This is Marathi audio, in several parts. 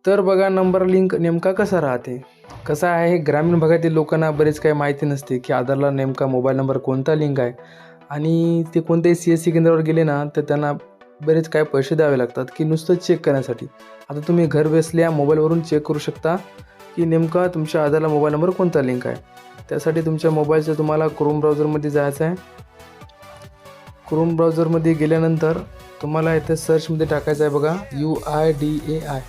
तर बघा नंबर लिंक नेमका कसा राहते. कसं आहे ग्रामीण भागातील लोकांना बरेच काही माहिती नसते की आधारला नेमका मोबाईल नंबर कोणता लिंक आहे आणि ते कोणत्याही CSC केंद्रावर गेले ना तर त्यांना बरेच काही पैसे द्यावे लागतात की नुसतं चेक करण्यासाठी. आता तुम्ही घर बसल्या मोबाईलवरून चेक करू शकता की नेमका तुमच्या आधारला मोबाईल नंबर कोणता लिंक आहे. त्यासाठी तुमच्या मोबाईलचं तुम्हाला क्रोम ब्राउझरमध्ये जायचं आहे. क्रोम ब्राउझरमध्ये गेल्यानंतर तुम्हाला इथे सर्चमध्ये टाकायचं आहे बघा UIDAI.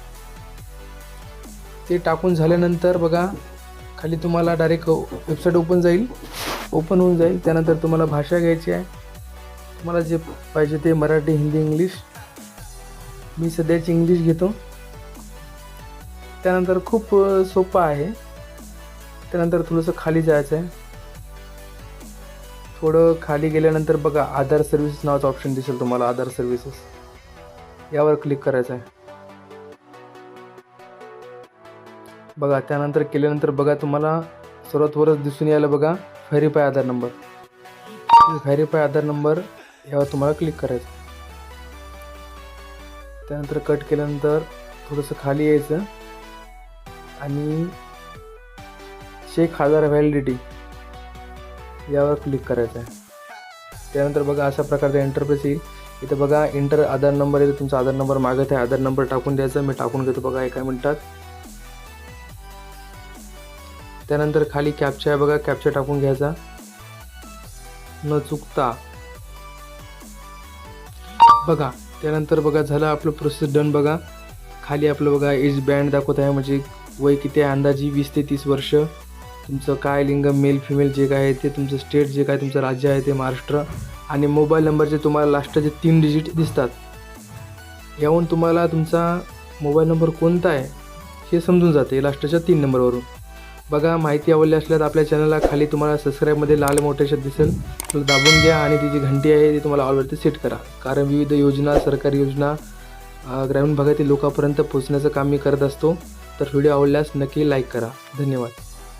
ते टाकून झाल्यानंतर बघा खाली तुम्हाला डायरेक्ट वेबसाईट ओपन होऊन जाईल. त्यानंतर तुम्हाला भाषा घ्यायची आहे. तुम्हाला जे पाहिजे ते मराठी, हिंदी, इंग्लिश. मी सध्याची इंग्लिश घेतो. त्यानंतर खूप सोपं आहे. त्यानंतर थोडंसं खाली जायचं आहे. थोडं खाली गेल्यानंतर बघा आधार सर्व्हिसेस नावाचं ऑप्शन दिसेल तुम्हाला. आधार सर्व्हिसेस यावर क्लिक करायचं आहे. बघा त्यानंतर केल्यानंतर बघा तुम्हाला सर्वात वरच दिसून यायला बघा व्हेरीफाय आधार नंबर. व्हेरीफाय आधार नंबर यावर तुम्हाला क्लिक करायचं. त्यानंतर कट केल्यानंतर थोडंसं खाली यायचं आणि चेक आधार व्हॅलिडिटी यावर क्लिक करायचं आहे. त्यानंतर बघा अशा प्रकारचा इंटरफेस येईल. इथं बघा इंटर आधार नंबर येतो. तुमचा आधार नंबर मागत आहे. आधार नंबर टाकून द्यायचा. मी टाकून घेतो बघा एका मिनिटात. त्यानंतर खाली कॅप्चा आहे बघा. कॅप्चा टाकून घ्यायचा न चुकता. बघा त्यानंतर बघा झालं आपलं प्रोसेस डन. बघा खाली आपलं बघा एज बँड दाखवत आहे म्हणजे वय किती आहे अंदाजी 20 ते 30 वर्ष. तुमचं काय लिंग मेल फिमेल जे काय आहे ते, तुमचं स्टेट जे काय तुमचं राज्य आहे ते महाराष्ट्र आणि मोबाईल नंबरचे तुम्हाला लास्टचे 3 डिजिट दिसतात. यावरून तुम्हाला तुमचा मोबाईल नंबर कोणता आहे हे समजून जाते लास्टच्या 3 नंबरवरून. बघा माहिती आवडली असल्यास आपल्या चॅनलला खाली तुम्हाला सबस्क्राईबमध्ये लाल मोठे अक्षरात दिसेल तर दाबून घ्या आणि ती जी घंटी आहे ती तुम्हाला ऑलवरती सेट करा. कारण विविध योजना, सरकारी योजना ग्रामीण भागातील लोकांपर्यंत पोहोचण्याचं काम मी करत असतो. तर व्हिडिओ आवडल्यास नक्की लाईक करा. धन्यवाद.